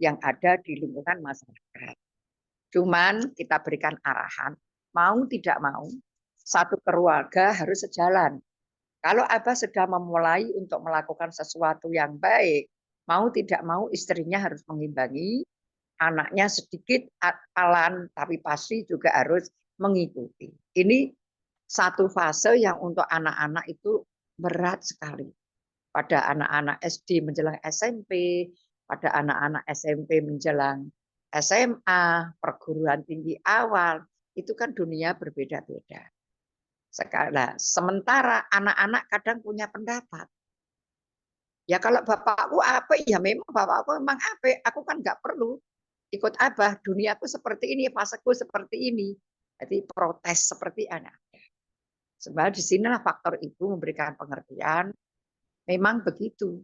yang ada di lingkungan masyarakat. Cuman kita berikan arahan, mau tidak mau, satu keluarga harus sejalan. Kalau Abah sudah memulai untuk melakukan sesuatu yang baik, mau tidak mau istrinya harus mengimbangi, anaknya sedikit alan, tapi pasti juga harus mengikuti. Ini satu fase yang untuk anak-anak itu berat sekali. Pada anak-anak SD menjelang SMP, pada anak-anak SMP menjelang SMA, perguruan tinggi awal, itu kan dunia berbeda-beda. Sementara anak-anak kadang punya pendapat. Ya kalau bapakku apa, ya memang bapakku memang apa, aku kan nggak perlu ikut Abah, duniaku seperti ini, faseku seperti ini. Jadi protes seperti anak. Sebab disinilah faktor ibu memberikan pengertian, memang begitu.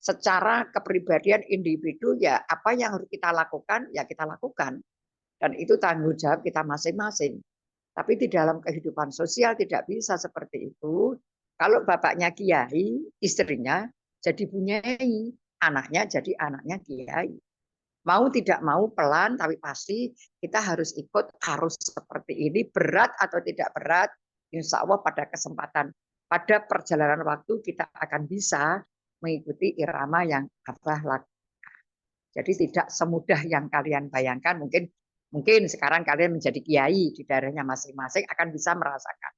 Secara kepribadian individu ya apa yang harus kita lakukan ya kita lakukan. Dan itu tanggung jawab kita masing-masing. Tapi di dalam kehidupan sosial tidak bisa seperti itu. Kalau bapaknya kiai, istrinya jadi bunyai, anaknya jadi anaknya kiai. Mau tidak mau pelan, tapi pasti kita harus ikut, harus seperti ini, berat atau tidak berat, insya Allah pada kesempatan, pada perjalanan waktu kita akan bisa mengikuti irama yang Abah lakukan. Jadi tidak semudah yang kalian bayangkan, mungkin sekarang kalian menjadi kiai di daerahnya masing-masing akan bisa merasakan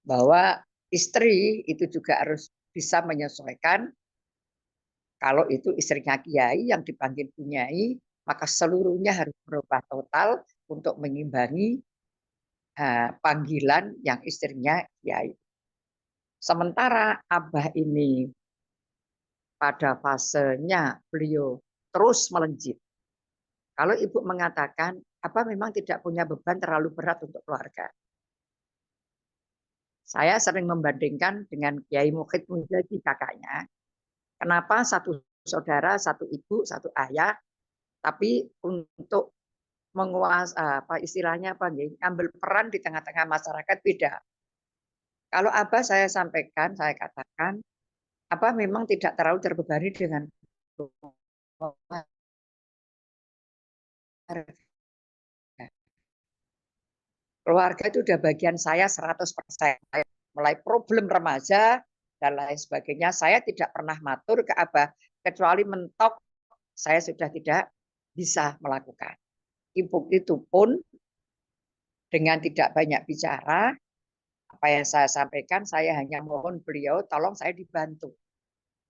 bahwa istri itu juga harus bisa menyesuaikan. Kalau itu istrinya kiai yang dipanggil bunyai, maka seluruhnya harus berubah total untuk mengimbangi panggilan yang istrinya kiai. Sementara Abah ini pada fasenya beliau terus melejit. Kalau ibu mengatakan, Abah memang tidak punya beban terlalu berat untuk keluarga. Saya sering membandingkan dengan Kiai Mukhid Mujadi kakaknya. Kenapa satu saudara, satu ibu, satu ayah, tapi untuk menguasai apa istilahnya apa ambil peran di tengah-tengah masyarakat beda. Kalau Abah saya sampaikan, saya katakan, Abah memang tidak terlalu terbebani dengan keluarga itu udah bagian saya 100%. Mulai problem remaja dan lain sebagainya, saya tidak pernah matur ke Abah kecuali mentok saya sudah tidak bisa melakukan. Ibu itu pun dengan tidak banyak bicara, apa yang saya sampaikan, saya hanya mohon beliau tolong saya dibantu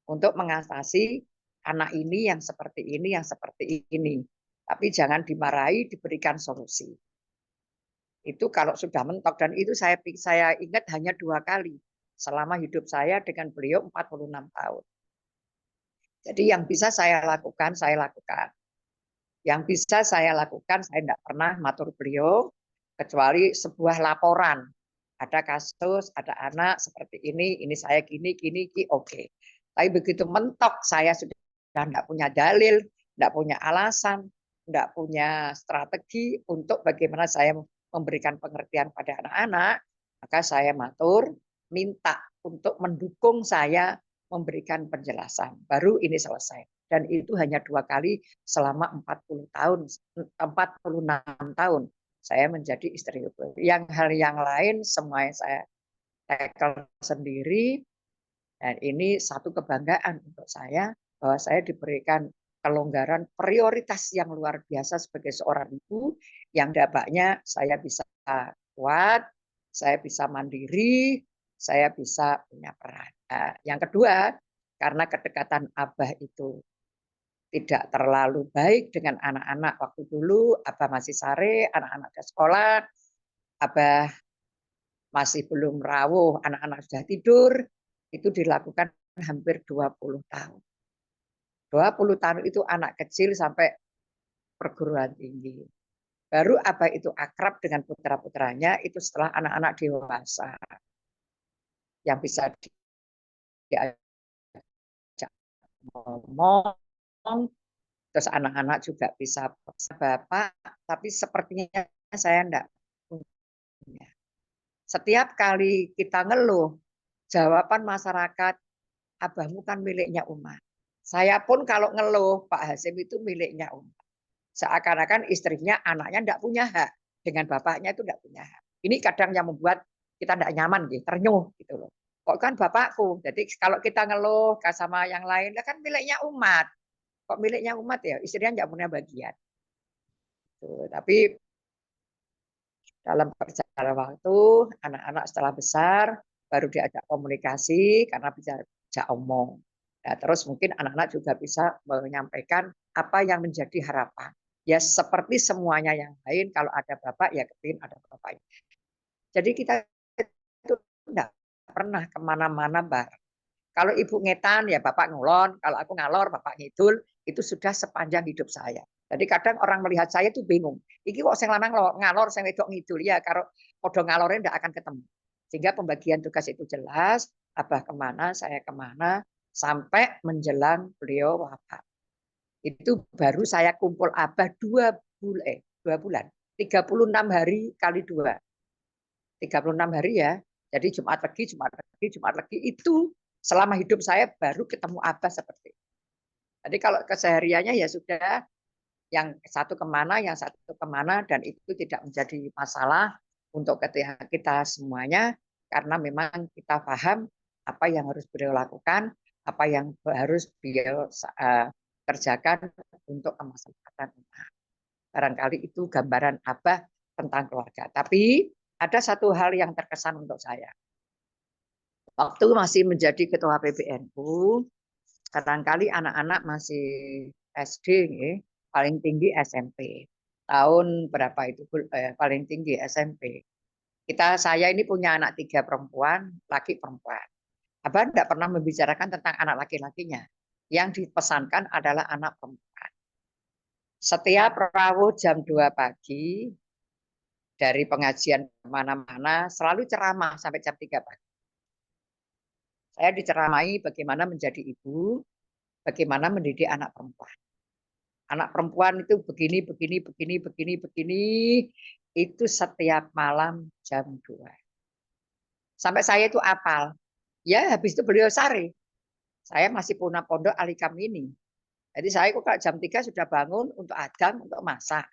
untuk mengatasi anak ini yang seperti ini, yang seperti ini. Tapi jangan dimarahi, diberikan solusi. Itu kalau sudah mentok, dan itu saya ingat hanya 2 kali selama hidup saya dengan beliau 46 tahun. Jadi yang bisa saya lakukan, saya lakukan. Yang bisa saya lakukan, saya tidak pernah matur beliau, kecuali sebuah laporan. Ada kasus, ada anak seperti ini saya gini, oke. Tapi begitu mentok, saya sudah tidak punya dalil, tidak punya alasan, tidak punya strategi untuk bagaimana saya memberikan pengertian pada anak-anak, maka saya matur, minta untuk mendukung saya memberikan penjelasan. Baru ini selesai. Dan itu hanya 2 kali selama 40 tahun, 46 tahun saya menjadi istri ibu. Yang hal yang lain semuanya saya tackle sendiri, dan ini satu kebanggaan untuk saya bahwa saya diberikan kelonggaran prioritas yang luar biasa sebagai seorang ibu yang dampaknya saya bisa kuat, saya bisa mandiri, saya bisa punya peran. Nah, yang kedua, karena kedekatan Abah itu tidak terlalu baik dengan anak-anak waktu dulu, Abah masih sare, anak-anak ke sekolah, Abah masih belum rawuh, anak-anak sudah tidur, itu dilakukan hampir 20 tahun. 20 tahun itu anak kecil sampai perguruan tinggi. Baru Abah itu akrab dengan putra-putranya itu setelah anak-anak dewasa. Yang bisa diajak ngomong, terus anak-anak juga bisa Bapak, tapi sepertinya saya enggak punya. Setiap kali kita ngeluh, jawaban masyarakat, Abahmu kan miliknya umat. Saya pun kalau ngeluh, Pak Hasim itu miliknya umat. Seakan-akan istrinya, anaknya tidak punya hak. Dengan bapaknya itu tidak punya hak. Ini kadang yang membuat kita tidak nyaman, gitu, ternyuh gitu loh. Kok kan bapakku. Jadi kalau kita ngeluh sama yang lain, kan miliknya umat. Kok miliknya umat ya, istrinya tidak punya bagian. Tuh, tapi dalam perjalanan waktu, anak-anak setelah besar, baru diajak komunikasi karena bisa omong. Nah, terus mungkin anak-anak juga bisa menyampaikan apa yang menjadi harapan. Ya seperti semuanya yang lain, kalau ada bapak ya kepingin ada bapaknya. Jadi kita itu enggak pernah kemana-mana bareng. Kalau ibu ngetan ya bapak ngulon, kalau aku ngalor bapak ngidul, itu sudah sepanjang hidup saya. Jadi kadang orang melihat saya itu bingung. Iki kok sing lanang ngalor, sing wedok ngidul ya, kalau podo ngalornya tidak akan ketemu. Sehingga pembagian tugas itu jelas, abah kemana, saya kemana, sampai menjelang beliau wafat. Itu baru saya kumpul abah 2 bulan, 36 hari kali 2. 36 hari ya. Jadi Jumat Legi, Jumat Legi, Jumat Legi itu selama hidup saya baru ketemu abah seperti itu. Jadi kalau kesehariannya ya sudah yang satu kemana, yang satu kemana, dan itu tidak menjadi masalah untuk kita semuanya karena memang kita paham apa yang harus beliau lakukan, apa yang harus beliau kerjakan untuk kemaslahatan umat. Barangkali itu gambaran abah tentang keluarga. Tapi ada satu hal yang terkesan untuk saya. Waktu masih menjadi ketua PBNU, barangkali anak-anak masih SD, paling tinggi SMP. Tahun berapa itu paling tinggi SMP. Saya ini punya anak 3 perempuan, laki perempuan. Abah tidak pernah membicarakan tentang anak laki-lakinya. Yang dipesankan adalah anak perempuan. Setiap rawuh jam 2 pagi, dari pengajian kemana-mana, selalu ceramah sampai jam 3 pagi. Saya diceramai bagaimana menjadi ibu, bagaimana mendidik anak perempuan. Anak perempuan itu begini, begini, begini, begini, begini. Itu setiap malam jam 2. Sampai saya itu apal. Ya habis itu beliau sari. Saya masih punya pondok Alikam ini. Jadi saya kok jam 3 sudah bangun untuk adang, untuk masak.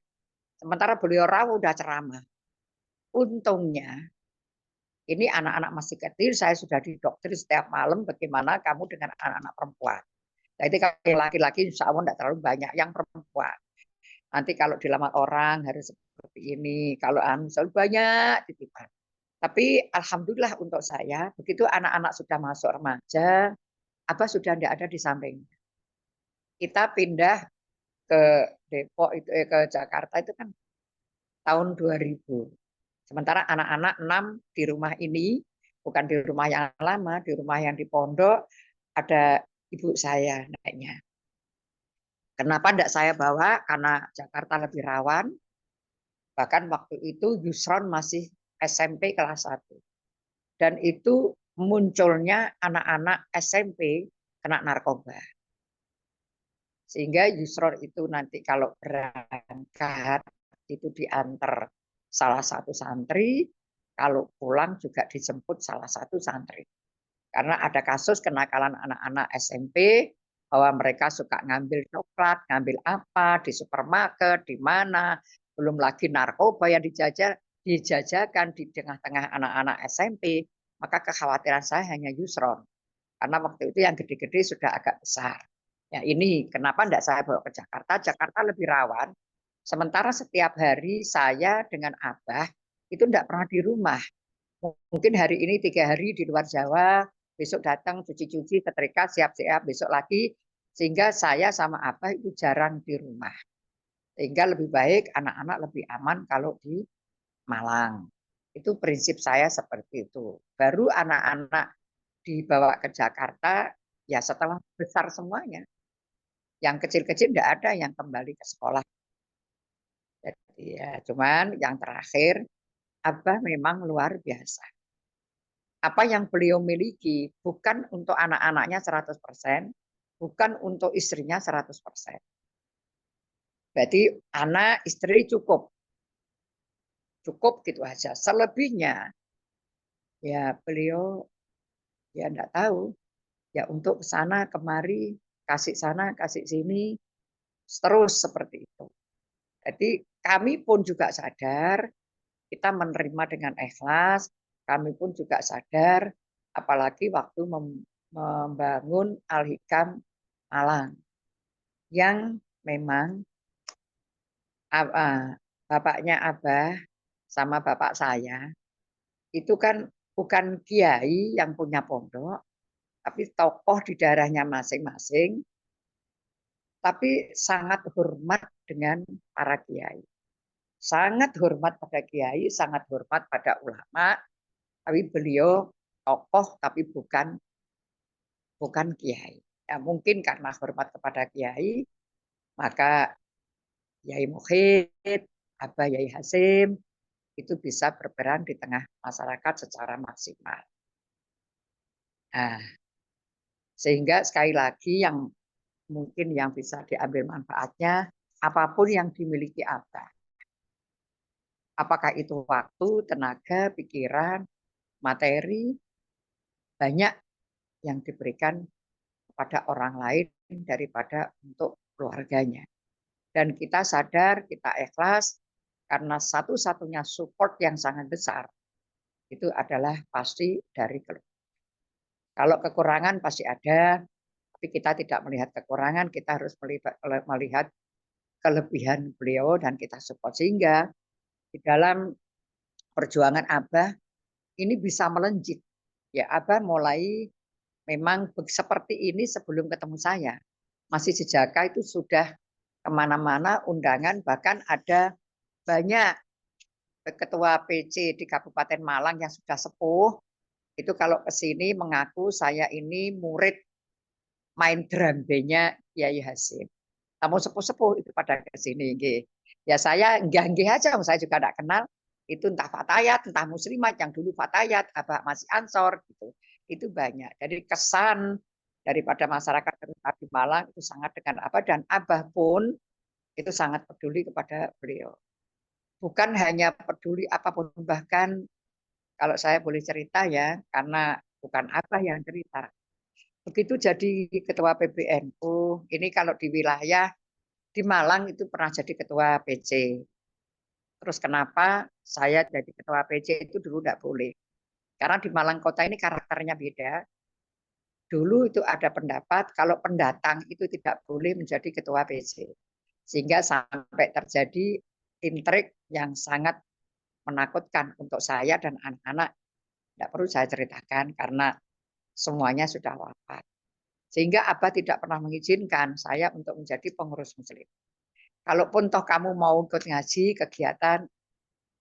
Sementara beliau rawuh udah ceramah. Untungnya ini anak-anak masih kecil, saya sudah didoktrin setiap malam bagaimana kamu dengan anak-anak perempuan. Jadi kalau laki-laki insya Allah tidak terlalu banyak, yang perempuan. Nanti kalau dilamar orang harus seperti ini, kalau selalu banyak titipan. Tapi alhamdulillah untuk saya, begitu anak-anak sudah masuk remaja, Abah sudah tidak ada di samping. Kita pindah ke Depok itu ke Jakarta itu kan tahun 2000. Sementara anak-anak 6 di rumah ini, bukan di rumah yang lama, di rumah yang di pondok, ada ibu saya naiknya. Kenapa tidak saya bawa? Karena Jakarta lebih rawan. Bahkan waktu itu Yusron masih SMP kelas 1. Dan itu munculnya anak-anak SMP kena narkoba. Sehingga Yusron itu nanti kalau berangkat itu diantar salah satu santri, kalau pulang juga dijemput salah satu santri. Karena ada kasus kenakalan anak-anak SMP bahwa mereka suka ngambil coklat, ngambil apa di supermarket, di mana, belum lagi narkoba yang dijajakan di tengah-tengah anak-anak SMP, maka kekhawatiran saya hanya Yusron. Karena waktu itu yang gede-gede sudah agak besar. Ya ini kenapa tidak saya bawa ke Jakarta? Jakarta lebih rawan. Sementara setiap hari saya dengan Abah itu tidak pernah di rumah. Mungkin hari ini 3 hari di luar Jawa, besok datang cuci-cuci, setrika, siap-siap, besok lagi. Sehingga saya sama Abah itu jarang di rumah. Sehingga lebih baik anak-anak lebih aman kalau di Malang. Itu prinsip saya seperti itu. Baru anak-anak dibawa ke Jakarta, ya setelah besar semuanya. Yang kecil-kecil tidak ada yang kembali ke sekolah. Jadi ya, cuman yang terakhir, Abah memang luar biasa. Apa yang beliau miliki bukan untuk anak-anaknya 100%, bukan untuk istrinya 100%. Berarti anak, istri cukup. Cukup gitu aja. Selebihnya, ya beliau ya enggak tahu. Ya untuk kesana kemari, kasih sana, kasih sini, terus seperti itu. Jadi kami pun juga sadar, kita menerima dengan ikhlas, kami pun juga sadar, apalagi waktu membangun Al-Hikam Malang, yang memang bapaknya Abah sama bapak saya, itu kan bukan kiai yang punya pondok, tapi tokoh di daerahnya masing-masing, tapi sangat hormat dengan para kiai. Sangat hormat pada kiai, sangat hormat pada ulama, tapi beliau tokoh tapi bukan kiai. Ya, mungkin karena hormat kepada kiai, maka Yai Mukhid, Abah Yai Hasim itu bisa berperan di tengah masyarakat secara maksimal. Nah, sehingga sekali lagi yang mungkin yang bisa diambil manfaatnya, apapun yang dimiliki Abah. Apakah itu waktu, tenaga, pikiran, materi, banyak yang diberikan kepada orang lain daripada untuk keluarganya. Dan kita sadar, kita ikhlas, karena satu-satunya support yang sangat besar, itu adalah pasti dari keluarga. Kalau kekurangan pasti ada, tapi kita tidak melihat kekurangan, kita harus melihat kelebihan beliau dan kita support. Sehingga di dalam perjuangan Abah ini bisa melejit. Ya, Abah mulai memang seperti ini sebelum ketemu saya. Masih Sejaka itu sudah kemana-mana undangan, bahkan ada banyak ketua PC di Kabupaten Malang yang sudah sepuh, itu kalau ke sini mengaku saya ini murid main drum bandnya Yai Hasim. Namun sepuh-sepuh itu pada ke sini. Ya saya enggak aja, saya juga tidak kenal. Itu entah Fatayat, entah Muslimat, yang dulu Fatayat, Abah masih Ansor, gitu. Itu banyak. Jadi kesan daripada masyarakat di Malang itu sangat dengan Abah, dan Abah pun itu sangat peduli kepada beliau. Bukan hanya peduli apapun, bahkan kalau saya boleh cerita ya, karena bukan Abah yang cerita. Begitu jadi ketua PBNU, ini kalau di wilayah di Malang itu pernah jadi ketua PC. Terus kenapa saya jadi ketua PC itu dulu tidak boleh? Karena di Malang Kota ini karakternya beda. Dulu itu ada pendapat kalau pendatang itu tidak boleh menjadi ketua PC. Sehingga sampai terjadi intrik yang sangat menakutkan untuk saya dan anak-anak. Tidak perlu saya ceritakan karena semuanya sudah wafat. Sehingga Abah tidak pernah mengizinkan saya untuk menjadi pengurus muslim. Kalaupun toh kamu mau ikut ngaji, kegiatan,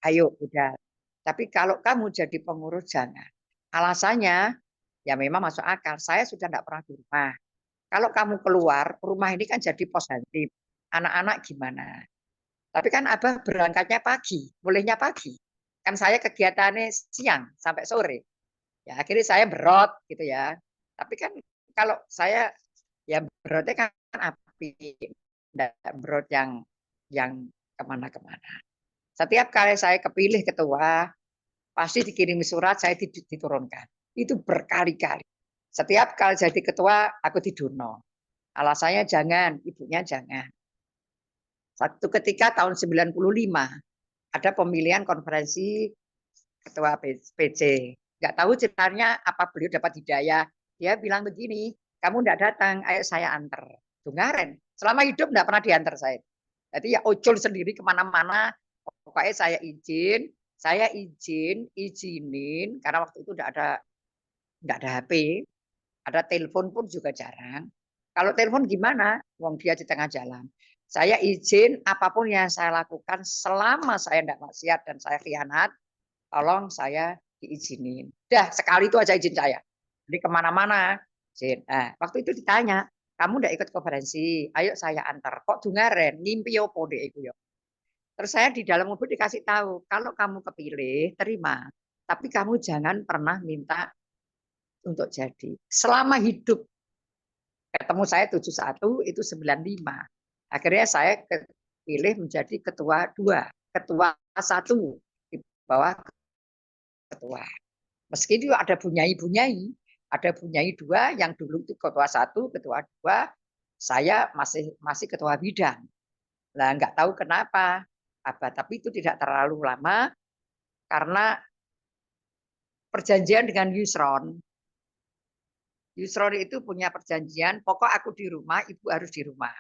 ayo udah. Tapi kalau kamu jadi pengurus jangan. Alasannya ya memang masuk akal. Saya sudah tidak pernah di rumah. Kalau kamu keluar, rumah ini kan jadi pos hansip. Anak-anak gimana? Tapi kan Abah berangkatnya pagi, bolehnya pagi. Kan saya kegiatannya siang sampai sore. Ya akhirnya saya berot gitu ya. Tapi kan kalau saya ya berotnya kan api, tidak berot yang kemana-kemana. Setiap kali saya kepilih ketua, pasti dikirimi surat saya diturunkan. Itu berkali-kali. Setiap kali jadi ketua, aku diduno. Alasannya jangan, ibunya jangan. Satu ketika tahun 95, ada pemilihan konferensi ketua PC. Nggak tahu ceritanya apa beliau dapat hidayah. Dia bilang begini, kamu nggak datang, ayo saya antar. Dungaren, selama hidup nggak pernah diantar saya. Jadi ya ojol sendiri kemana-mana. Pokoknya saya izinin, karena waktu itu nggak ada HP, ada telepon pun juga jarang. Kalau telepon gimana? Wong dia di tengah jalan. Saya izin apapun yang saya lakukan selama saya tidak maksiat dan saya khianat, tolong saya diizinin. Dah sekali itu aja izin saya. Jadi kemana-mana. Nah, waktu itu ditanya, kamu udah ikut konferensi? Ayo saya antar. Kok dungaren? Ngimpi opo deh itu ya. Terus saya di dalam mobil dikasih tahu, kalau kamu kepilih, terima. Tapi kamu jangan pernah minta untuk jadi. Selama hidup, ketemu saya 71, itu 95. Akhirnya saya kepilih menjadi ketua 2, ketua 1 di bawah ketua. Meski itu ada bunyai-bunyai, ada bunyai 2 yang dulu itu ketua 1, ketua 2, saya masih ketua bidang. Lah nggak tahu kenapa, tapi itu tidak terlalu lama karena perjanjian dengan Yusron. Yusron itu punya perjanjian, pokok aku di rumah, ibu harus di rumah.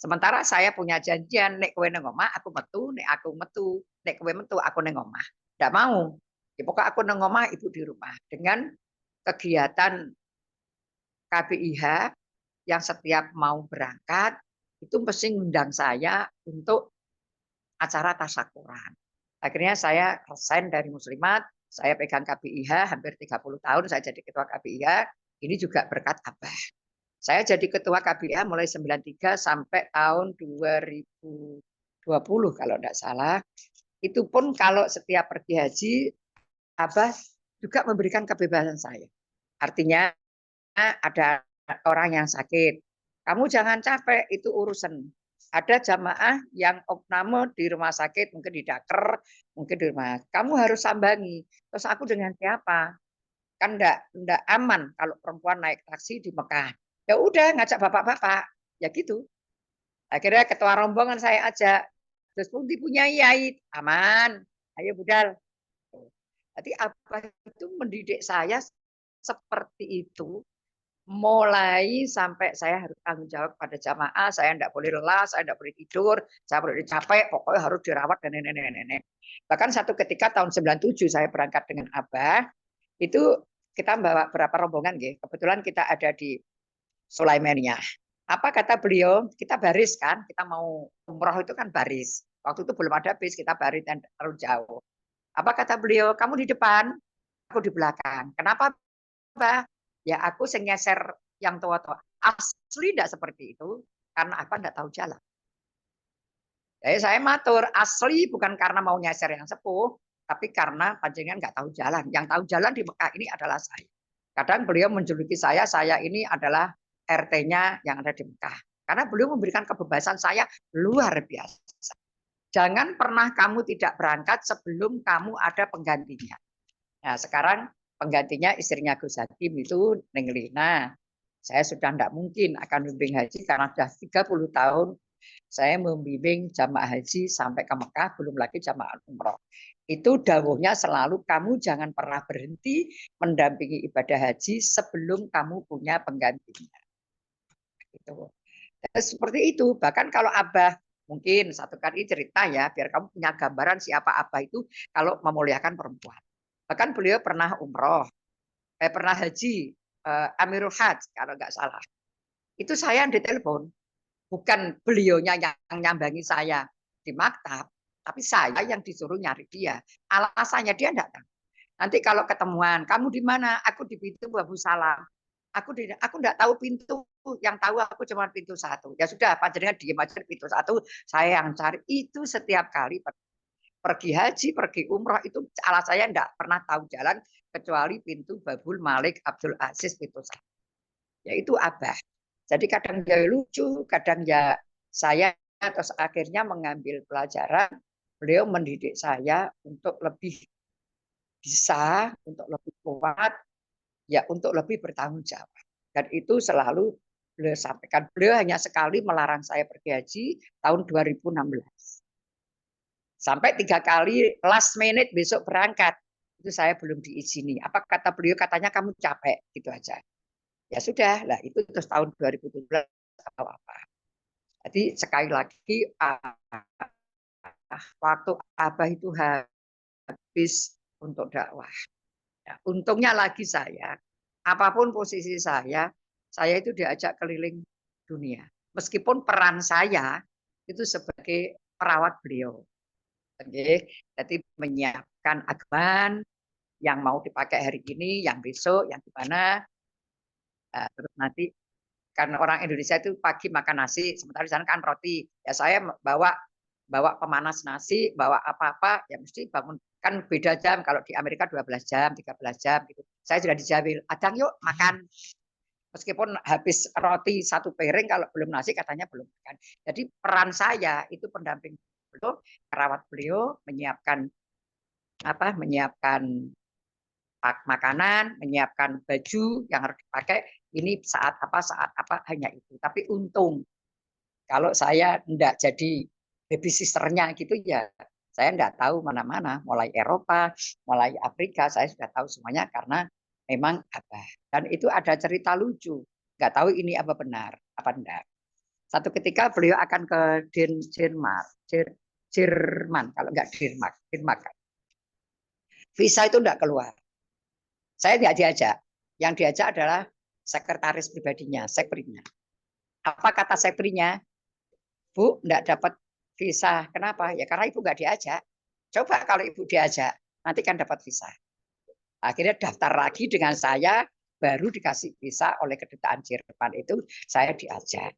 Sementara saya punya janjian, nek kowe nang omah, aku metu, nek aku metu, nek kowe metu, aku nang omah. Nggak mau. Ya, pokok aku nang omah, ibu di rumah. Dengan kegiatan KBIH yang setiap mau berangkat, itu mesti ngundang saya untuk acara tasyakuran. Akhirnya saya resign dari Muslimat, saya pegang KBIH hampir 30 tahun, saya jadi ketua KBIH, ini juga berkat Abah. Saya jadi ketua KBIH mulai 93 sampai tahun 2020 kalau tidak salah. Itu pun kalau setiap pergi haji, Abah juga memberikan kebebasan saya. Artinya ada orang yang sakit, kamu jangan capek, itu urusan. Ada jamaah yang opname di rumah sakit, mungkin di Daker, mungkin di rumah. Kamu harus sambangi. Terus aku dengan siapa? Kan enggak aman kalau perempuan naik taksi di Mekah. Ya udah ngajak bapak-bapak, ya gitu. Akhirnya ketua rombongan saya ajak. Terus pun dipunyai yai, aman. Ayo budal. Jadi apa itu mendidik saya seperti itu, mulai sampai saya harus tanggung jawab pada jamaah, saya tidak boleh lelah, saya tidak boleh tidur, saya boleh capek, pokoknya harus dirawat dan nenek-nenek. Bahkan satu ketika tahun 97 saya berangkat dengan Abah, itu kita bawa berapa rombongan, kebetulan kita ada di Sulaimania. Apa kata beliau? Kita baris kan, kita mau umroh itu kan baris. Waktu itu belum ada bis, kita baris dan terlalu jauh. Apa kata beliau? Kamu di depan, aku di belakang. Kenapa, Mbak? Ya aku ngeser yang tua-tua. Asli tidak seperti itu, karena apa? Tidak tahu jalan. Jadi saya matur, asli bukan karena mau ngeser yang sepuh, tapi karena panjenengan nggak tahu jalan. Yang tahu jalan di Mekah ini adalah saya. Kadang beliau menjuluki saya ini adalah RT-nya yang ada di Mekah. Karena beliau memberikan kebebasan saya luar biasa. Jangan pernah kamu tidak berangkat sebelum kamu ada penggantinya. Nah sekarang penggantinya istrinya Gus Hakim itu Neng Lina. Saya sudah tidak mungkin akan membimbing haji karena sudah 30 tahun saya membimbing jamaah haji sampai ke Mekah, belum lagi jamaah umroh. Itu dawuhnya selalu, kamu jangan pernah berhenti mendampingi ibadah haji sebelum kamu punya penggantinya. Gitu. Seperti itu. Bahkan kalau Abah mungkin satu kali cerita ya, biar kamu punya gambaran siapa Abah itu kalau memuliakan perempuan. Bahkan beliau pernah umroh, pernah haji, Amirul Hajj kalau nggak salah. Itu saya yang ditelepon, bukan beliaunya yang nyambangi saya di maktab, tapi saya yang disuruh nyari dia. Alasannya dia enggak tahu. Nanti kalau ketemuan, kamu di mana? Aku di pintu Abu Salam. Aku enggak tahu pintu, yang tahu aku cuma pintu satu. Ya sudah, panjenengan diem aja di pintu satu, saya yang cari. Itu setiap kali pergi haji, pergi umroh, itu ala saya enggak pernah tahu jalan kecuali pintu Babul Malik Abdul Aziz pintu satu. Yaitu Abah. Jadi kadang dia lucu, kadang ya saya, terus akhirnya mengambil pelajaran, beliau mendidik saya untuk lebih bisa, untuk lebih kuat, ya untuk lebih bertanggung jawab. Dan itu selalu beliau sampaikan. Beliau hanya sekali melarang saya pergi haji tahun 2016. Sampai 3 kali last minute besok berangkat. Itu saya belum diizini. Apa kata beliau? Katanya kamu capek, gitu aja. Ya sudah, lah itu terus tahun 2017 apa-apa. Jadi sekali lagi waktu Abah itu habis untuk dakwah. Ya, untungnya lagi saya, apapun posisi saya itu diajak keliling dunia. Meskipun peran saya itu sebagai perawat beliau. Jadi menyiapkan agman yang mau dipakai hari ini, yang besok, yang di mana. Terus nanti karena orang Indonesia itu pagi makan nasi, sementara di sana kan roti. Ya saya bawa pemanas nasi, bawa apa-apa, ya mesti bangun. Kan beda jam, kalau di Amerika 12 jam, 13 jam gitu. Saya sudah dijabil, adang yuk makan. Meskipun habis roti satu piring, kalau belum nasi katanya belum makan. Jadi peran saya itu pendamping beliau, merawat beliau, menyiapkan menyiapkan makanan, menyiapkan baju yang harus dipakai, ini saat apa hanya itu. Tapi untung kalau saya enggak jadi babysisternya gitu ya, saya enggak tahu mana-mana, mulai Eropa, mulai Afrika, saya sudah tahu semuanya karena memang Abah. Dan itu ada cerita lucu, nggak tahu ini apa benar, apa enggak. Satu ketika beliau akan ke Jerman, kalau enggak Denmark. Visa itu enggak keluar. Saya tidak diajak. Yang diajak adalah sekretaris pribadinya, sekprinya. Apa kata sekprinya? Bu, enggak dapat visa. Kenapa? Ya karena ibu enggak diajak. Coba kalau ibu diajak, nanti kan dapat visa. Akhirnya daftar lagi dengan saya, baru dikasih visa oleh kedutaan Jerman itu, saya diajak.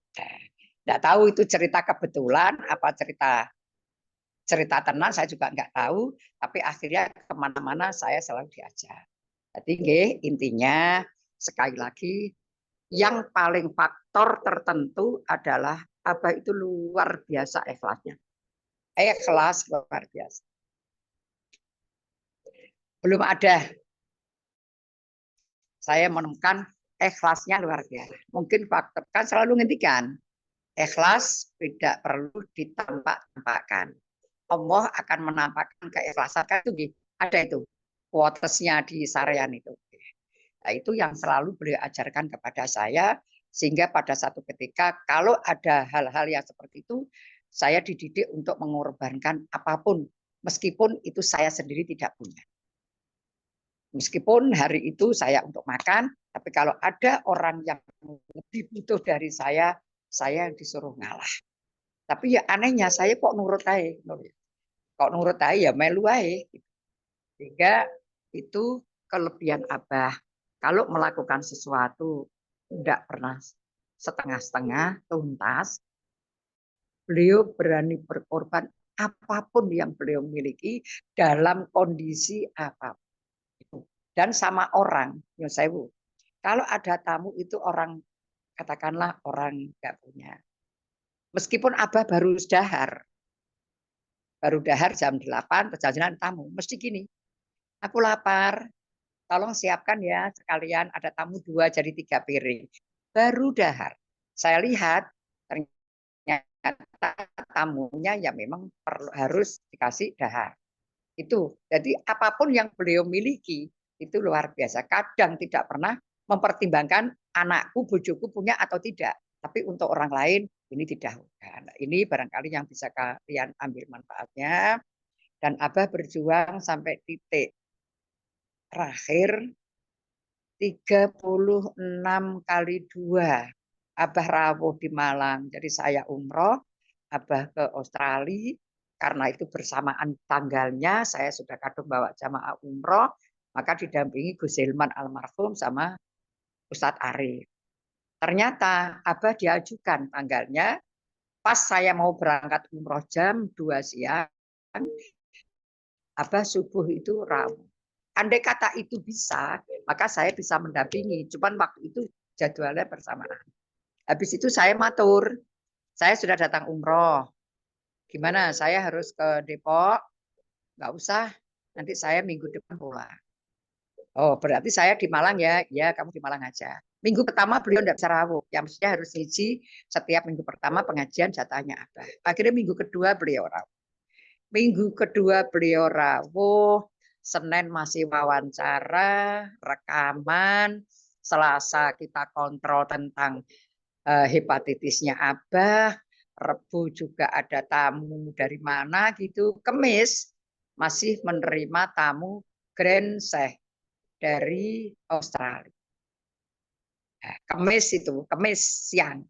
Enggak tahu itu cerita kebetulan, apa cerita tenan, saya juga enggak tahu, tapi akhirnya kemana-mana saya selalu diajak. Jadi intinya sekali lagi yang paling faktor tertentu adalah Abah itu luar biasa ikhlasnya. Ikhlas luar biasa. Belum ada saya menemukan ikhlasnya luar biasa. Mungkin faktor kan selalu ngendikan ikhlas tidak perlu ditampak-tampakkan. Allah akan menampakkan keikhlasan kan itu ada itu quotesnya di Sarean itu. Nah, itu yang selalu beliau ajarkan kepada saya, sehingga pada satu ketika kalau ada hal-hal yang seperti itu, saya dididik untuk mengorbankan apapun, meskipun itu saya sendiri tidak punya. Meskipun hari itu saya untuk makan, tapi kalau ada orang yang lebih butuh dari saya disuruh ngalah. Tapi ya anehnya saya kok nurut aja. Kok nurut aja ya melu aja. Sehingga itu kelebihan Abah. Kalau melakukan sesuatu tidak pernah setengah-setengah, tuntas, beliau berani berkorban apapun yang beliau miliki dalam kondisi apapun. Dan sama orang, ya sewu. Kalau ada tamu itu orang, katakanlah orang nggak punya. Meskipun Abah baru dahar jam 8, perjalanan tamu, mesti gini, aku lapar, tolong siapkan ya sekalian ada tamu 2 jadi 3 piring. Baru dahar. Saya lihat ternyata tamunya ya memang harus dikasih dahar. Itu. Jadi apapun yang beliau miliki itu luar biasa. Kadang tidak pernah mempertimbangkan anakku, bojoku punya atau tidak. Tapi untuk orang lain ini didahulukan. Ini barangkali yang bisa kalian ambil manfaatnya. Dan Abah berjuang sampai titik terakhir 36 kali 2. Abah rawuh di Malang. Jadi saya umroh, Abah ke Australia. Karena itu bersamaan tanggalnya, saya sudah kadung bawa jamaah umroh, maka didampingi Gus Hilman almarhum sama Ustadz Arif. Ternyata Abah diajukan tanggalnya, pas saya mau berangkat umroh jam 2 siang, Abah subuh itu rawuh. Andai kata itu bisa, maka saya bisa mendampingi. Cuman waktu itu jadwalnya bersamaan. Habis itu saya matur, saya sudah datang umroh. Gimana? Saya harus ke Depok? Nggak usah, nanti saya minggu depan pulang. Oh, berarti saya di Malang ya? Ya, kamu di Malang aja. Minggu pertama beliau tidak bisa rawuh. Yang mestinya harus ngisi setiap minggu pertama pengajian jatahnya Abah. Akhirnya minggu kedua beliau rawuh. Minggu kedua beliau rawuh, Senin masih wawancara, rekaman, Selasa kita kontrol tentang hepatitisnya Abah, Rebu juga ada tamu dari mana gitu, Kemis masih menerima tamu Grand Sheikh dari Australia. Nah, Kemis siang.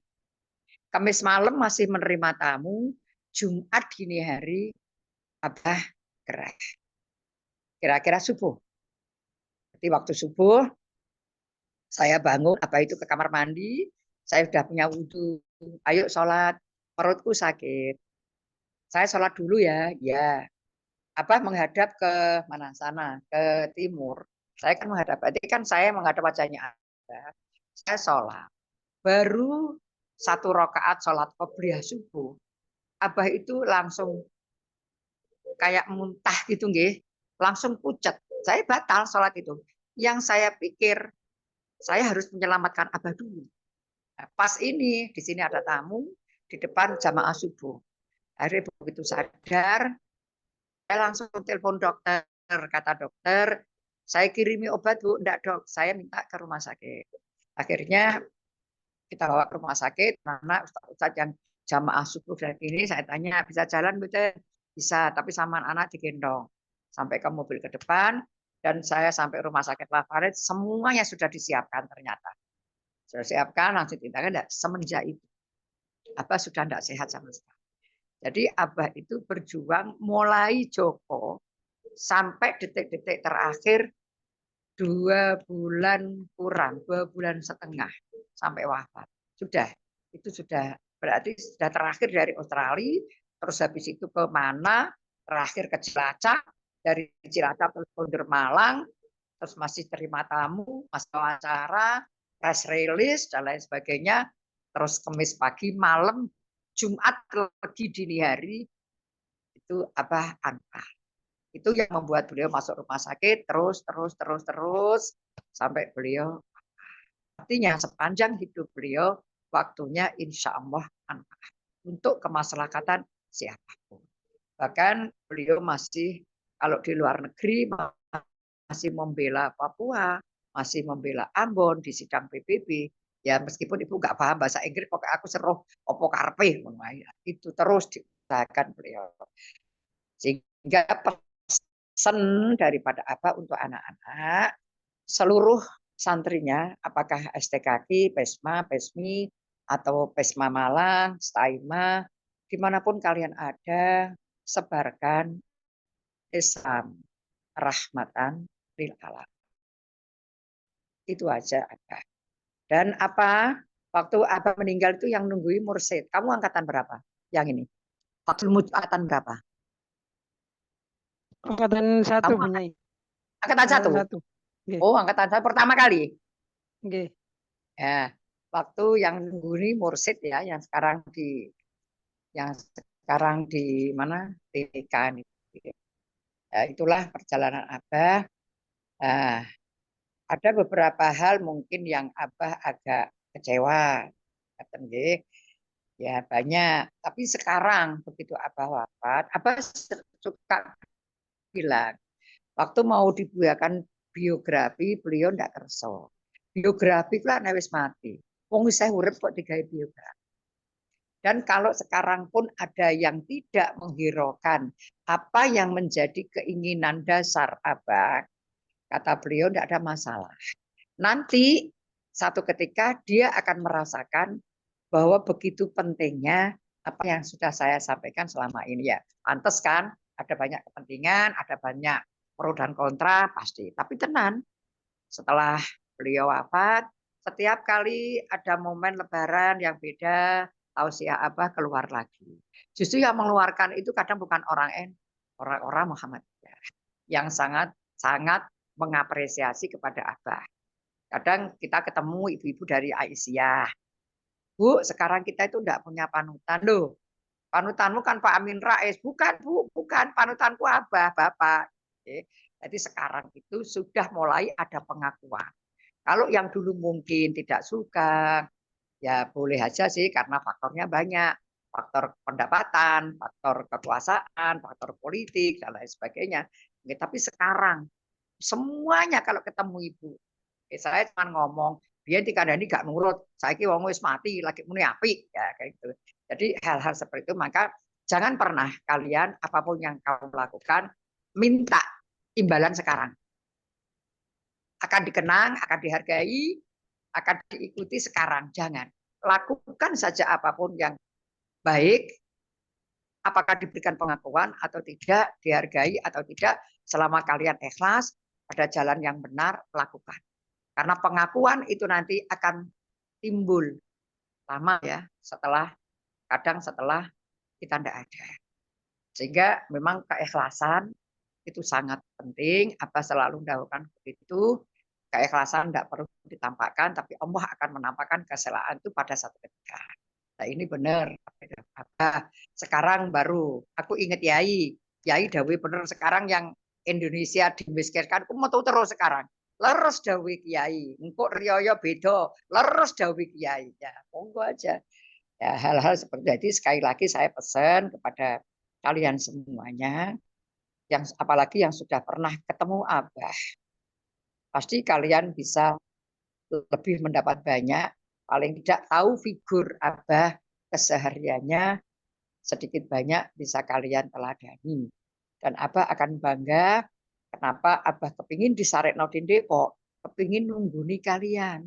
Kemis malam masih menerima tamu, Jumat dini hari Abah gerak. Kira-kira subuh. Jadi waktu subuh saya bangun, Abah itu ke kamar mandi, saya sudah punya wudhu, ayo sholat, perutku sakit. Saya sholat dulu ya, ya. Abah menghadap ke mana sana, ke timur. Saya kan menghadap, berarti kan saya menghadap wajahnya Abah. Saya sholat. Baru 1 rakaat sholat qobliyah subuh, Abah itu langsung kayak muntah gitu nggih, langsung pucat. Saya batal sholat itu. Yang saya pikir saya harus menyelamatkan Abah dulu. Nah, pas ini di sini ada tamu di depan jamaah subuh. Akhirnya begitu sadar, saya langsung telepon dokter. Kata dokter, saya kirimi obat Bu. Enggak dok, saya minta ke rumah sakit. Akhirnya kita bawa ke rumah sakit, karena Ustadz yang jamaah subuh dan ini saya tanya, bisa jalan betul? Bisa, tapi sama anak digendong. Sampai ke mobil ke depan, dan saya sampai rumah sakit Lafaret, semuanya sudah disiapkan ternyata. Sudah siapkan, langsung tindakan, semenjak itu. Abah sudah tidak sehat sama sekali. Jadi Abah itu berjuang mulai Joko sampai detik-detik terakhir 2 bulan kurang, 2 bulan setengah sampai wafat. Sudah, itu sudah berarti sudah terakhir dari Australia, terus habis itu ke mana, terakhir ke Cilacap, dari Cilacap ke Malang, terus masih terima tamu, masih wawancara, press release dan lain sebagainya, terus Kamis pagi, malam, Jumat lagi dini hari itu Abah angkat. Itu yang membuat beliau masuk rumah sakit terus sampai beliau. Artinya sepanjang hidup beliau waktunya insya Allah untuk kemaslahatan siapapun. Bahkan beliau masih kalau di luar negeri masih membela Papua, masih membela Ambon di sidang PBB. Ya meskipun ibu nggak paham bahasa Inggris, pokoknya aku seruh opo karpe, itu terus diusahakan beliau. Sehingga pesan daripada apa untuk anak-anak, seluruh santrinya, apakah STKK, PESMA, PESMI, atau PESMA Malang, STAIMA, dimanapun kalian ada, sebarkan Islam rahmatan lil alamin. Itu aja Abah. Dan apa? Waktu Abah meninggal itu yang nunggui mursid. Kamu angkatan berapa? Yang ini. Waktu angkatan berapa? Angkatan 1 Kamu punya. angkatan 1? Angkatan 1. Okay. Oh, angkatan 1 pertama kali. Okay. Ya, waktu yang nunggui mursid ya, yang sekarang di mana? TK ini. Ya, itulah perjalanan Abah. Nah, ada beberapa hal mungkin yang Abah agak kecewa. Ya banyak. Tapi sekarang begitu Abah wafat, Abah suka bilang, waktu mau dibuatkan biografi, beliau tidak kerso. Biografi lah wis mati. Wong saya urip kok digawe biografi. Dan kalau sekarang pun ada yang tidak menghiraukan apa yang menjadi keinginan dasar Abah, kata beliau tidak ada masalah. Nanti satu ketika dia akan merasakan bahwa begitu pentingnya apa yang sudah saya sampaikan selama ini ya. Pantes kan, ada banyak kepentingan, ada banyak pro dan kontra pasti. Tapi tenan, setelah beliau wafat, setiap kali ada momen lebaran yang beda, tausiah Abah keluar lagi. Justru yang mengeluarkan itu kadang bukan orang-orang Muhammadiyah yang sangat mengapresiasi kepada Abah. Kadang kita ketemu ibu-ibu dari Aisyah. Bu, sekarang kita itu enggak punya panutan loh. Panutanmu kan Pak Amin Rais. Bukan, Bu, bukan. Panutanku Abah, Bapak. Oke. Jadi sekarang itu sudah mulai ada pengakuan. Kalau yang dulu mungkin tidak suka, ya boleh aja sih karena faktornya banyak. Faktor pendapatan, faktor kekuasaan, faktor politik, dan lain sebagainya. Oke, tapi sekarang semuanya kalau ketemu ibu, saya cuma ngomong, dia dikandani gak nurut, saya ki wong wis mati, lagi muni api, ya kayak gitu. Jadi hal-hal seperti itu, maka jangan pernah kalian apapun yang kamu lakukan minta imbalan sekarang. Akan dikenang, akan dihargai, akan diikuti sekarang. Jangan. Lakukan saja apapun yang baik, apakah diberikan pengakuan atau tidak, dihargai atau tidak, selama kalian ikhlas, pada jalan yang benar, lakukan. Karena pengakuan itu nanti akan timbul lama ya, kadang setelah kita tidak ada. Sehingga memang keikhlasan itu sangat penting. Apa selalu mendahulukan begitu. Keikhlasan tidak perlu ditampakkan, tapi Allah akan menampakkan kesalahan itu pada satu ketika. Nah ini benar. Sekarang baru aku ingat Yai Dawi benar sekarang yang Indonesia dimiskinkan. Aku mau tahu terus sekarang. leres dawuh Kiai. Engko riyaya beda, leres dawuh Kiai. Ya, monggo aja. Ya, hal-hal seperti jadi sekali lagi saya pesan kepada kalian semuanya yang apalagi yang sudah pernah ketemu Abah, pasti kalian bisa lebih mendapat banyak, paling tidak tahu figur Abah kesehariannya sedikit banyak bisa kalian teladani. Dan Abah akan bangga kenapa Abah kepingin di Sarekno Depok, kepingin nungguni kalian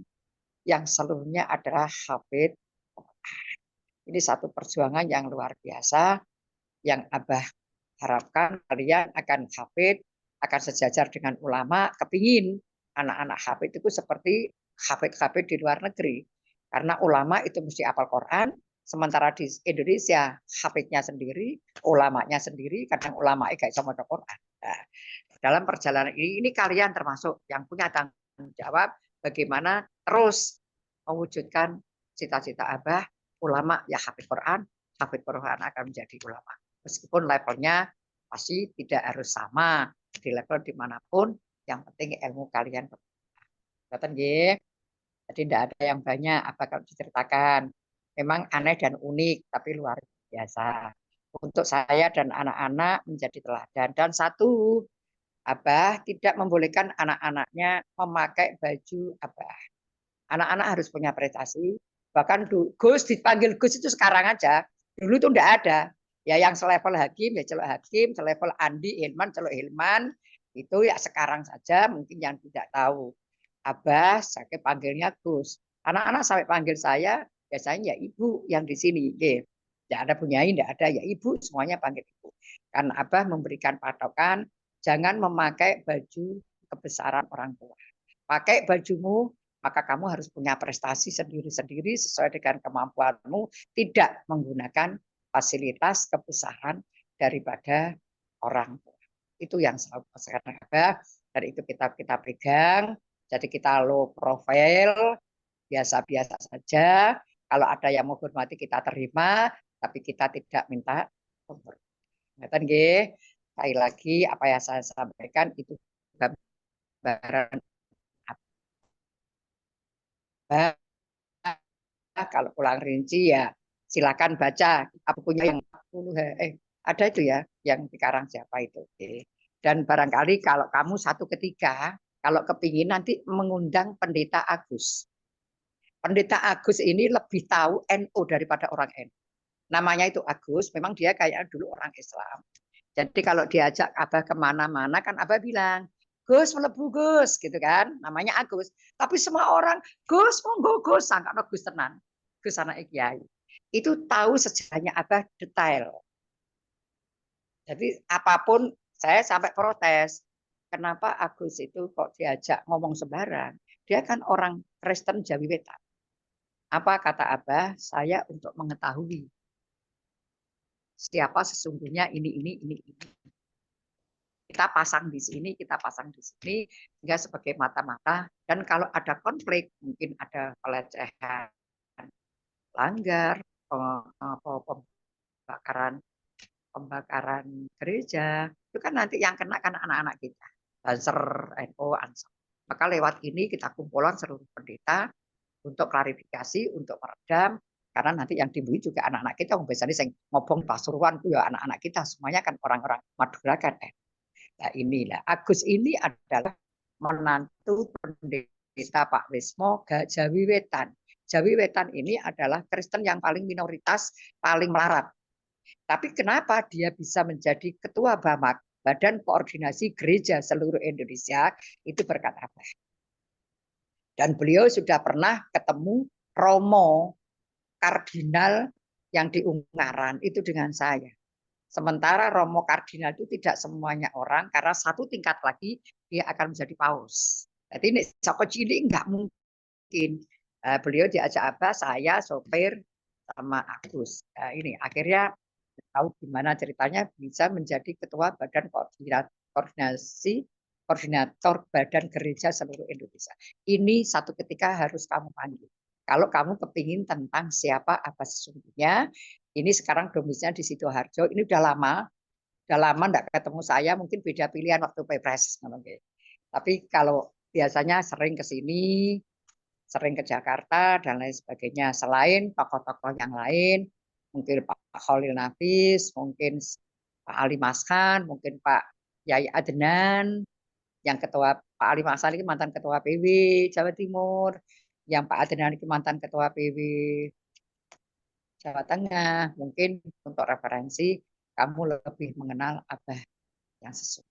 yang seluruhnya adalah hafid. Ini satu perjuangan yang luar biasa yang Abah harapkan kalian akan hafid, akan sejajar dengan ulama, kepingin anak-anak hafid itu seperti hafid-hafid di luar negeri. Karena ulama itu mesti hafal Quran, sementara di Indonesia hafidnya sendiri, ulamanya sendiri, kadang ulama gak bisa maca Quran. Nah, dalam perjalanan ini kalian termasuk yang punya tanggung jawab bagaimana terus mewujudkan cita-cita Abah, ulama ya hafid Quran akan menjadi ulama. Meskipun levelnya pasti tidak harus sama di level dimanapun, yang penting ilmu kalian. Jadi tidak ada yang banyak apa kalau diceritakan. Memang aneh dan unik, tapi luar biasa. Untuk saya dan anak-anak menjadi teladan. Dan satu, Abah tidak membolehkan anak-anaknya memakai baju Abah. Anak-anak harus punya prestasi. Bahkan Gus dipanggil Gus itu sekarang aja. Dulu itu enggak ada. Ya yang selevel Hakim ya celok Hakim, selevel Andi Hilman celok Hilman. Itu ya sekarang saja mungkin yang tidak tahu. Abah saya panggilnya Gus. Anak-anak sampai panggil saya biasanya ya ibu yang di sini. Tidak ada punyai, tidak ada ya ibu, semuanya panggil ibu. Karena Abah memberikan patokan jangan memakai baju kebesaran orang tua. Pakai bajumu, maka kamu harus punya prestasi sendiri-sendiri sesuai dengan kemampuanmu, tidak menggunakan fasilitas kebesaran daripada orang tua. Itu yang selalu sekarang ada, dan itu kita pegang. Jadi kita low profile, biasa-biasa saja. Kalau ada yang mau hormati kita terima, tapi kita tidak minta hormat. Sekali lagi apa yang saya sampaikan itu gambaran apa. Kalau pulang rinci ya silakan baca bukunya yang 40 ada itu ya yang dikarang siapa itu. Dan barangkali kalau kamu satu ketika kalau kepingin nanti mengundang Pendeta Agus. Pendeta Agus ini lebih tahu NU daripada orang NU. Namanya itu Agus, memang dia kayak dulu orang Islam. Jadi kalau diajak Abah kemana-mana kan Abah bilang, Gus melebu Gus, gitu kan, namanya Agus. Tapi semua orang, Gus monggo Gus, sangka Gus tenan, Gus anak Kiai. Itu tahu sejarahnya Abah detail. Jadi apapun saya sampai protes, kenapa Agus itu kok diajak ngomong sembarang? Dia kan orang Kristen Jawi Wetan. Apa kata Abah? Saya untuk mengetahui siapa sesungguhnya ini. Kita pasang di sini, kita pasang di sini, sehingga sebagai mata-mata. Dan kalau ada konflik, mungkin ada pelecehan, langgar, pembakaran gereja, itu kan nanti yang kena kan anak-anak kita, Banser, NU, Ansor. Maka lewat ini kita kumpulan seluruh pendeta untuk klarifikasi, untuk meredam, karena nanti yang dibeli juga anak-anak kita, biasanya yang ngobong Pasuruan, ya anak-anak kita, semuanya kan orang-orang Madura kan. Nah inilah, Agus ini adalah menantu pendeta Pak Wismo Jawi Wetan. Jawi Wetan ini adalah Kristen yang paling minoritas, paling melarat. Tapi kenapa dia bisa menjadi ketua BAMAK, Badan Koordinasi Gereja Seluruh Indonesia, itu berkat Abah. Dan beliau sudah pernah ketemu Romo Kardinal yang di Ungaran, itu dengan saya. Sementara Romo Kardinal itu tidak semuanya orang, karena satu tingkat lagi dia akan menjadi paus. Jadi ini Soko Cili nggak mungkin. Beliau diajak Abah, saya, sopir, sama Agus. Ini akhirnya tahu gimana ceritanya bisa menjadi ketua Badan Koordinator Badan Gereja Seluruh Indonesia. Ini satu ketika harus kamu panggil. Kalau kamu kepingin tentang siapa apa sesungguhnya, ini sekarang domisnya di Sidoarjo, ini udah lama enggak ketemu saya, mungkin beda pilihan waktu Pilpres. Tapi kalau biasanya sering ke sini, sering ke Jakarta dan lain sebagainya. Selain tokoh-tokoh yang lain, mungkin Pak Khalil Nafis, mungkin Pak Ali Maskan, mungkin Pak Yai Adnan, yang ketua Pak Ali Maskan ini mantan ketua PW Jawa Timur, yang Pak Adnan ini mantan ketua PW Jawa Tengah. Mungkin untuk referensi kamu lebih mengenal Abah yang sesuai.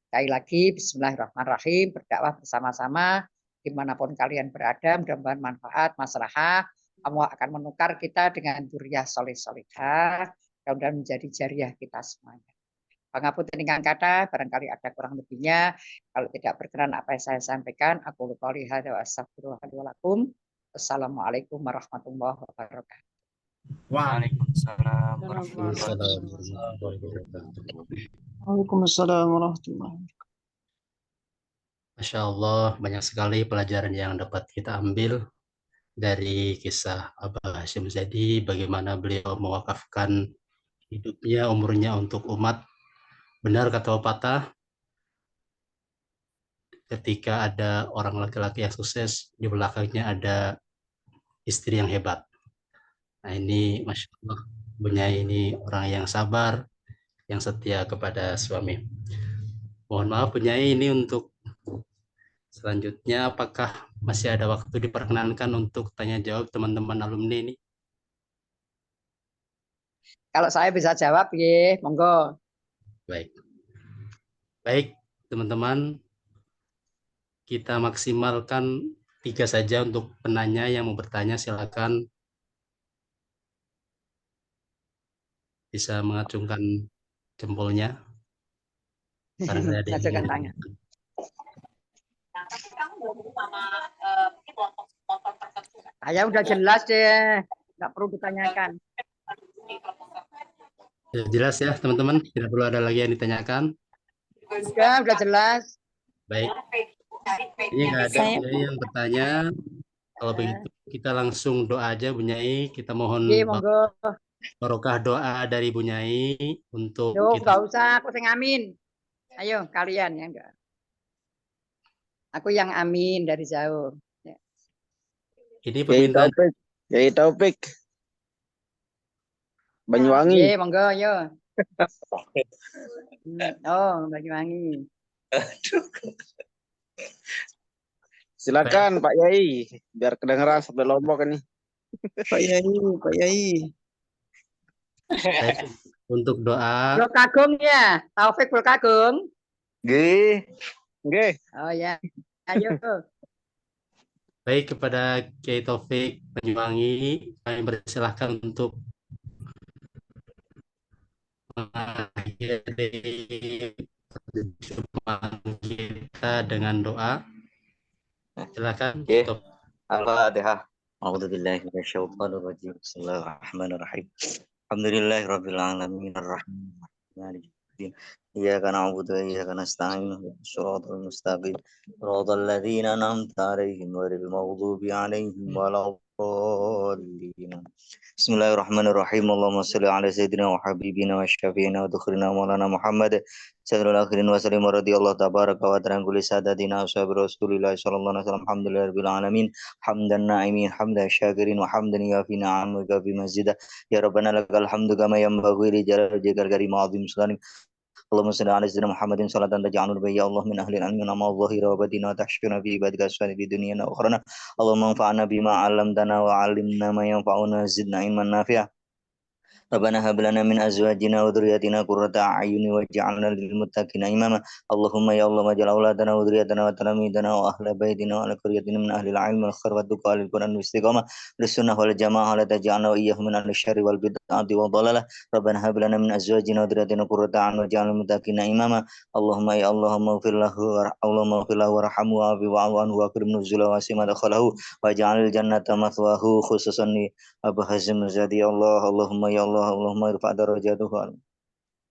Sekali lagi, bismillahirrahmanirrahim, berdakwah bersama-sama, dimanapun kalian berada, mudah-mudahan manfaat, maslahah, Allah akan menukar kita dengan dzurriyyah soleh-solehah, mudah-mudahan menjadi jariah kita semuanya. Pangapunten ingkang kathah, barangkali ada kurang lebihnya, kalau tidak berkenan apa yang saya sampaikan, aku qouli hadza wa astaghfirullah li wa lakum. Assalamualaikum warahmatullahi wabarakatuh. Waalaikumsalam warahmatullahi wabarakatuh. Masya Allah, banyak sekali pelajaran yang dapat kita ambil dari kisah Abah Hashim Zadi, bagaimana beliau mewakafkan hidupnya, umurnya untuk umat. Benar kata pepatah, ketika ada orang laki-laki yang sukses, di belakangnya ada istri yang hebat. Nah ini Masya Allah, Bunyai ini orang yang sabar, yang setia kepada suami. Mohon maaf Bunyai, ini untuk selanjutnya apakah masih ada waktu diperkenankan untuk tanya jawab teman-teman alumni ini? Kalau saya bisa jawab, ya, monggo. Baik. Baik, teman-teman, kita maksimalkan 3 saja untuk penanya. Yang mau bertanya silakan bisa mengacungkan jempolnya. Ngacungkan tangan. Saya udah jelas deh, nggak perlu ditanyakan. Jelas ya teman-teman, tidak perlu ada lagi yang ditanyakan. Udah jelas. Baik. Ini nggak ada yang bertanya. Kalau begitu kita langsung doa aja Bunyai. Kita mohon barokah doa dari Bunyai untuk Yo, kita. nggak usah, aku yang amin. Ayo kalian ya enggak. Aku yang amin dari jauh. Ya. Ini permintaan. Yai Taufik. Banyuwangi. Iya, monggo, yo. Oh, Banyuwangi. Silakan Pak Yai, biar kedengeran sampai Lombok ini. Pak Yai. Untuk doa. Bro Kagung ya, Taufik Bro Kagung. Nggih. Oh ya, ayo. Baik, kepada Kiai Taufik Banyuwangi, kami persilahkan untuk mengakhiri perjumpaan kita dengan doa. Silakan. Al-Fatihah. A'udzubillahi minasyaitonir rajim. Bismillahirrahmanirrahim. Alhamdulillahirabbil alamin arrahmanirrahim. Iyyaka na'budu wa iyyaka nasta'in. Shiratal mustaqim. Shiratal ladzina an'amta 'alaihim ghairil maghdubi 'alaihim waladdallin. Bismillahirrahmanirrahim. Allahumma shalli 'ala sayyidina wa habibina wa syafi'ina wa dukhurina maulana Muhammad Sayyidul akhirin wa sallim radhiyallahu tabaraka wa ta'ala kulli sadatina ashabi Rasulillah sallallahu alaihi wasallam. Alhamdulillahirabbil alamin. Hamdan na'imin, hamdan syakirin wa hamdan yafi na'am wa yafi mazida. Ya Rabbana lakal hamdu kama yanbaghi li jalali wajhikal karim wa 'azimi sultanik. Allahumma salli ala sayyidina Muhammadin salatan taj'aluna bihi ya Allah min ahli al-'ilmi wa ma dhahira wa batina tahshuna fi ibadika as-salih fi dunyana wa akhrana. Allahumma anfa'na bima 'allamtana wa 'allimna ma yanfa'una zidna ilman nafi'a. Rabbana hab lana min azwajina wa dhurriyyatina qurrata a'yun waj'alna lil muttaqina imama. Allahumma ya Allah waj'al auladana wa dhurriyyatana wa talamidana wa ahla baitina wa ala qaryatina min ahli al-'ilm wal khair wa tuqa lil Qur'an wal istiqamah lis sunnah wal jamaah la taj'alna wa iyyahum min ahli syarri wal bid'ati wa dhalalah. Rabbana hab lana min azwajina wa dhurriyyatina qurrata a'yun waj'alna lil muttaqina imama. Allahumma ya Allah maghfir lahu warhamhu wa'afi wa'fu anhu wa akrim nuzulahu wa sima dakhalahu waj'alil jannata mathwahu khususan li Abu Hashim Zadi. Allahumma ya Allah Allahumma irfa' darajatuhu.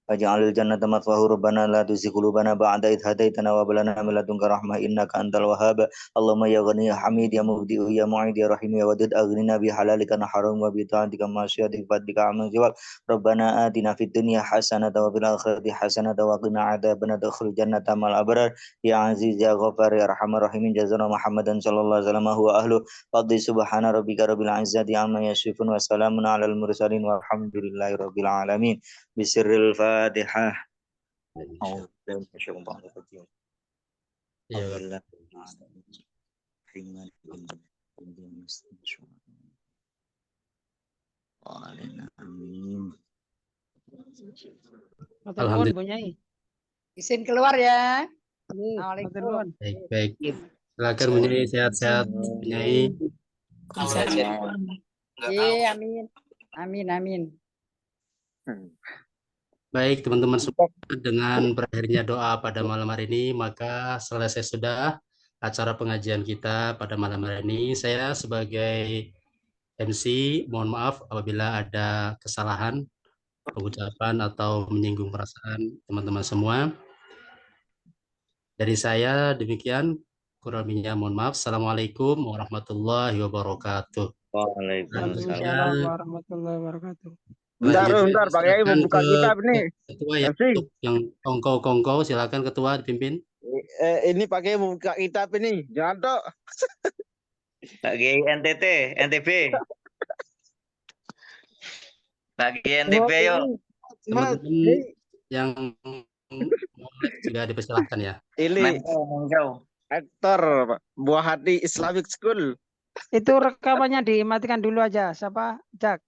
واجعل الجنة مثواه ربنا لا تزغ قلوبنا بعد إذ هديتنا وهب لنا من لدنك رحمة إنك أنت الوهاب اللهم يا غني يا حميد يا مبدئ يا معيد يا رحيم يا ودود أغننا بحلالك عن حرام وبطاعتك عن معصيتك بفضلك عمن سواك ربنا آتنا في الدنيا حسنة وفي الآخرة حسنة وقنا عذاب النار ادخل الجنة مع الأبرار يا عزيز يا غفار يا أرحم الراحمين جزانا محمدا صلى الله عليه وسلم هو أهله قضي سبحان ربك رب العزة عما يصفون وسلام على المرسلين والحمد لله رب العالمين بسر الفاتحة أعوذ بالله من الشيطان الرجيم Ya, أعوذ بالله من آمين Alhamdulillah. Bu Nyai. Izin keluar ya. Matur Assalamualaikum. nuwun. Baik. Silakan Bu Nyai, sehat-sehat Bu Nyai. Iya, amin. Amin, amin. Baik, teman-teman semua, dengan berakhirnya doa pada malam hari ini, maka selesai sudah acara pengajian kita pada malam hari ini. Saya sebagai MC, mohon maaf apabila ada kesalahan pengucapan atau menyinggung perasaan teman-teman semua. Dari saya demikian, kurang lebihnya mohon maaf. Assalamualaikum warahmatullahi wabarakatuh. Waalaikumsalam. Waalaikumsalam warahmatullahi wabarakatuh. Bentar, Pak Yai mau Silakan buka ke kitab nih. Ketua ya, MC. untuk yang kongko-kongko, silakan Ketua dipimpin. Ini Pak Yai mau buka kitab ini. Jangan tok. Bagi NTT, NTB. Bagi NTB yuk. Teman-teman yang mau live juga dipersilahkan ya. Ini Menjauh. aktor Pak. Buah Hati Islamic School. Itu rekamannya dimatikan dulu aja. Siapa? Jak.